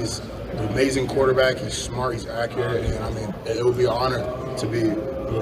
He's an amazing quarterback. He's smart. He's accurate. And I mean, it would be an honor to be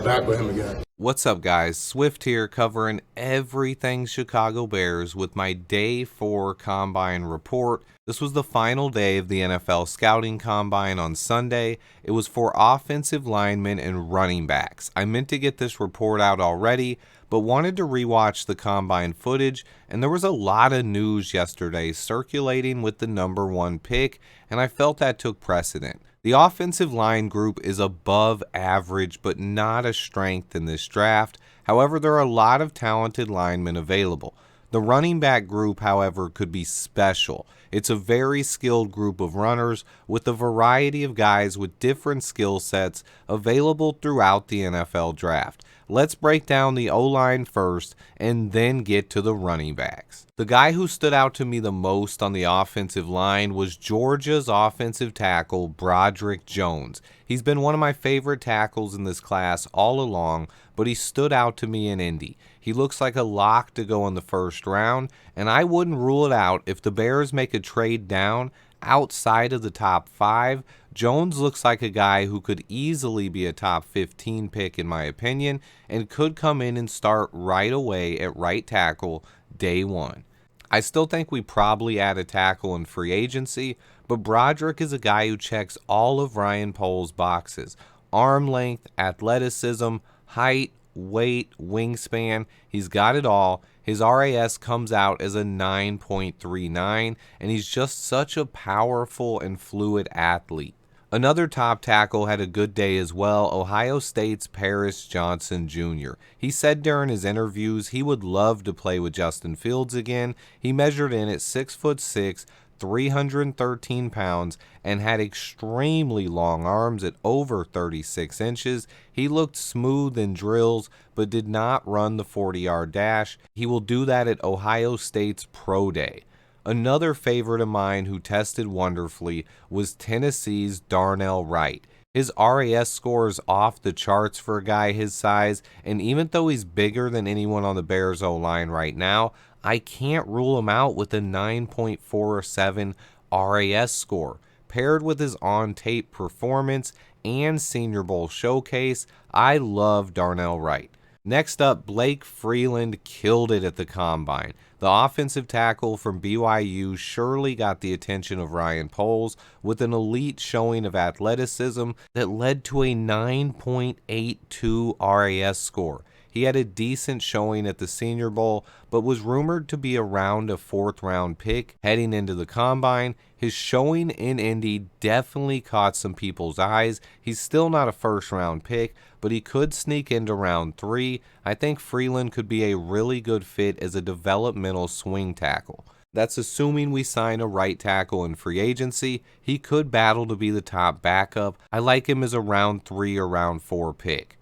back with him again. What's up, guys? Swift here, covering everything Chicago Bears with my Day 4 Combine report. This was the final day of the NFL Scouting Combine on Sunday. It was for offensive linemen and running backs. I meant to get this report out already, but wanted to rewatch the Combine footage, and there was a lot of news yesterday circulating with the #1 pick, and I felt that took precedent. The offensive line group is above average, but not a strength in this draft. However, there are a lot of talented linemen available. The running back group, however, could be special. It's a very skilled group of runners with a variety of guys with different skill sets available throughout the NFL draft. Let's break down the O-line first and then get to the running backs. The guy who stood out to me the most on the offensive line was Georgia's offensive tackle, Broderick Jones. He's been one of my favorite tackles in this class all along, but he stood out to me in Indy. He looks like a lock to go in the first round, and I wouldn't rule it out if the Bears make a trade down outside of the top 5. Jones looks like a guy who could easily be a top 15 pick in my opinion, and could come in and start right away at right tackle day 1. I still think we probably add a tackle in free agency, but Broderick is a guy who checks all of Ryan Poles' boxes: arm length, athleticism, height, weight, wingspan. He's got it all. His RAS comes out as a 9.39, and he's just such a powerful and fluid athlete. Another top tackle had a good day as well, Ohio State's Paris Johnson Jr. He said during his interviews he would love to play with Justin Fields again. He measured in at 6'6", 313 pounds, and had extremely long arms at over 36 inches. He looked smooth in drills, but did not run the 40-yard dash. He will do that at Ohio State's Pro Day. Another favorite of mine who tested wonderfully was Tennessee's Darnell Wright. His RAS score is off the charts for a guy his size, and even though he's bigger than anyone on the Bears O-line right now, I can't rule him out with a 9.47 RAS score. Paired with his on-tape performance and Senior Bowl showcase, I love Darnell Wright. Next up, Blake Freeland killed it at the Combine. The offensive tackle from BYU surely got the attention of Ryan Poles with an elite showing of athleticism that led to a 9.82 RAS score. He had a decent showing at the Senior Bowl, but was rumored to be around a 4th-round pick heading into the Combine. His showing in Indy definitely caught some people's eyes. He's still not a 1st-round pick, but he could sneak into round 3. I think Freeland could be a really good fit as a developmental swing tackle. That's assuming we sign a right tackle in free agency. He could battle to be the top backup. I like him as a round 3 or round 4 pick.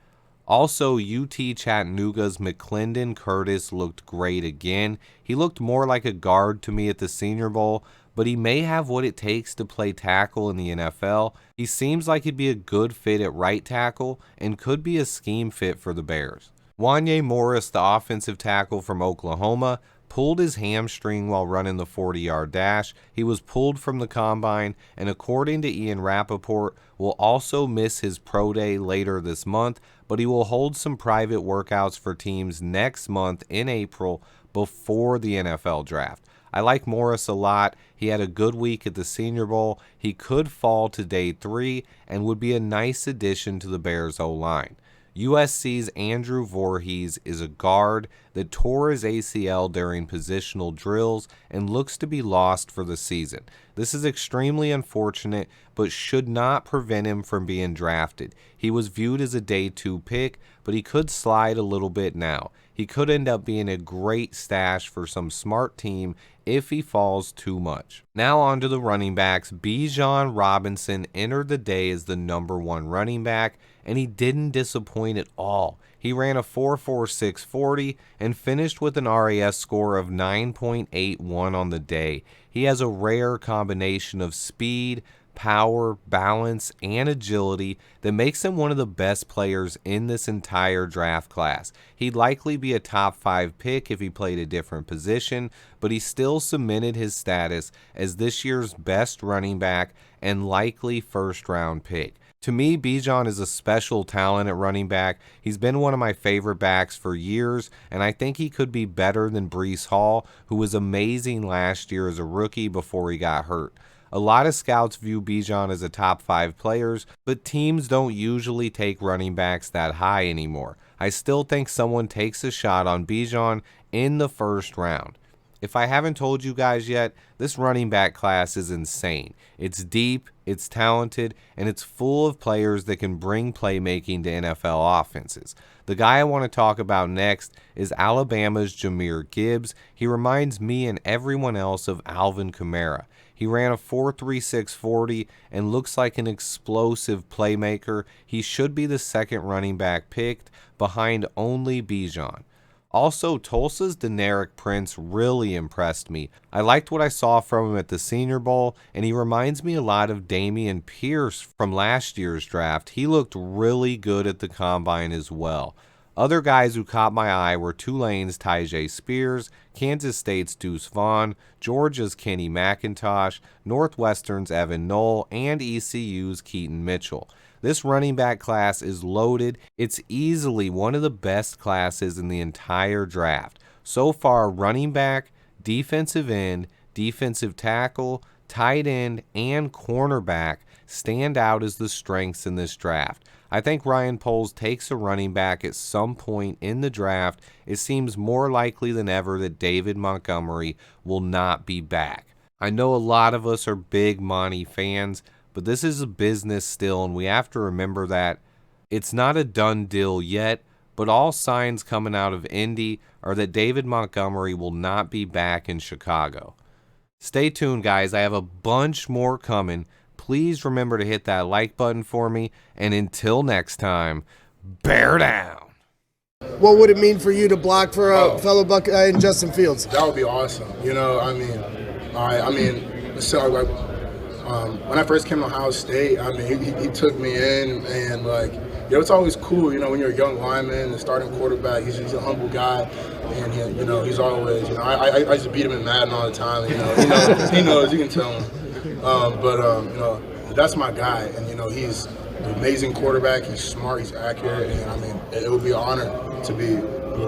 Also, UT Chattanooga's McClendon Curtis looked great again. He looked more like a guard to me at the Senior Bowl, but he may have what it takes to play tackle in the NFL. He seems like he'd be a good fit at right tackle and could be a scheme fit for the Bears. Wanya Morris, the offensive tackle from Oklahoma, pulled his hamstring while running the 40-yard dash. He was pulled from the Combine, and according to Ian Rappaport, will also miss his pro day later this month, but he will hold some private workouts for teams next month in April before the NFL draft. I like Morris a lot. He had a good week at the Senior Bowl. He could fall to day 3 and would be a nice addition to the Bears O-line. USC's Andrew Voorhees is a guard that tore his ACL during positional drills and looks to be lost for the season. This is extremely unfortunate, but should not prevent him from being drafted. He was viewed as a day 2 pick, but he could slide a little bit now. He could end up being a great stash for some smart team if he falls too much. Now on to the running backs. Bijan Robinson entered the day as the #1 running back, and he didn't disappoint at all. He ran a 4.46 40 and finished with an RAS score of 9.81 on the day. He has a rare combination of speed, power, balance, and agility that makes him one of the best players in this entire draft class. He'd likely be a top 5 pick if he played a different position, but he still cemented his status as this year's best running back and likely first-round pick. To me, Bijan is a special talent at running back. He's been one of my favorite backs for years, and I think he could be better than Breece Hall, who was amazing last year as a rookie before he got hurt. A lot of scouts view Bijan as a top 5 player, but teams don't usually take running backs that high anymore. I still think someone takes a shot on Bijan in the first round. If I haven't told you guys yet, this running back class is insane. It's deep, it's talented, and it's full of players that can bring playmaking to NFL offenses. The guy I want to talk about next is Alabama's Jahmyr Gibbs. He reminds me and everyone else of Alvin Kamara. He ran a 4.36 40 and looks like an explosive playmaker. He should be the second running back picked behind only Bijan. Also, Tulsa's Deneric Prince really impressed me. I liked what I saw from him at the Senior Bowl, and he reminds me a lot of Dameon Pierce from last year's draft. He looked really good at the Combine as well. Other guys who caught my eye were Tulane's Tyjae Spears, Kansas State's Deuce Vaughn, Georgia's Kenny McIntosh, Northwestern's Evan Knoll, and ECU's Keaton Mitchell. This running back class is loaded. It's easily one of the best classes in the entire draft. So far, running back, defensive end, defensive tackle, tight end, and cornerback stand out as the strengths in this draft. I think Ryan Poles takes a running back at some point in the draft. It seems more likely than ever that David Montgomery will not be back. I know a lot of us are big Monty fans, but this is a business still, and we have to remember that it's not a done deal yet, but all signs coming out of Indy are that David Montgomery will not be back in Chicago. Stay tuned, guys. I have a bunch more coming. Please remember to hit that like button for me, and until next time, bear down. What would it mean for you to block for a fellow Buckeye in Justin Fields? That would be awesome. When I first came to Ohio State, he took me in, and it's always cool, when you're a young lineman, the starting quarterback. He's a humble guy, and he's always, I used to beat him in Madden all the time. He knows, you can tell him. That's my guy, and he's an amazing quarterback. He's smart, he's accurate, and it would be an honor to be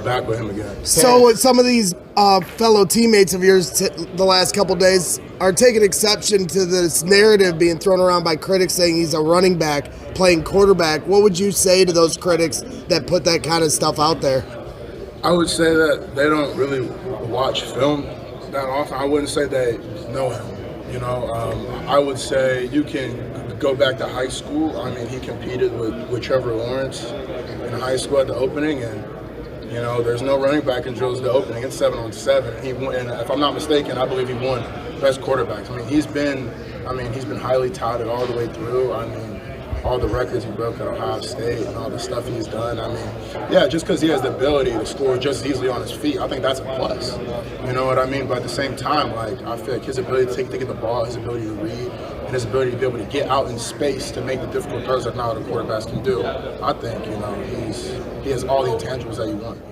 back with him again. So some of these fellow teammates of yours the last couple days are taking exception to this narrative being thrown around by critics saying he's a running back playing quarterback. What would you say to those critics that put that kind of stuff out there? I would say that they don't really watch film that often. I wouldn't say they know him. I would say you can go back to high school. He competed with Trevor Lawrence in high school at the opening, and there's no running back in drills at the opening. It's 7-on-7. He won, and if I'm not mistaken, I believe he won best quarterbacks. He's been highly touted all the way through. All the records he broke at Ohio State and all the stuff he's done. Just because he has the ability to score just as easily on his feet, I think that's a plus. You know what I mean? But at the same time, I feel like his ability to get the ball, his ability to read, and his ability to be able to get out in space to make the difficult throws that not all the quarterbacks can do. I think, he has all the intangibles that you want.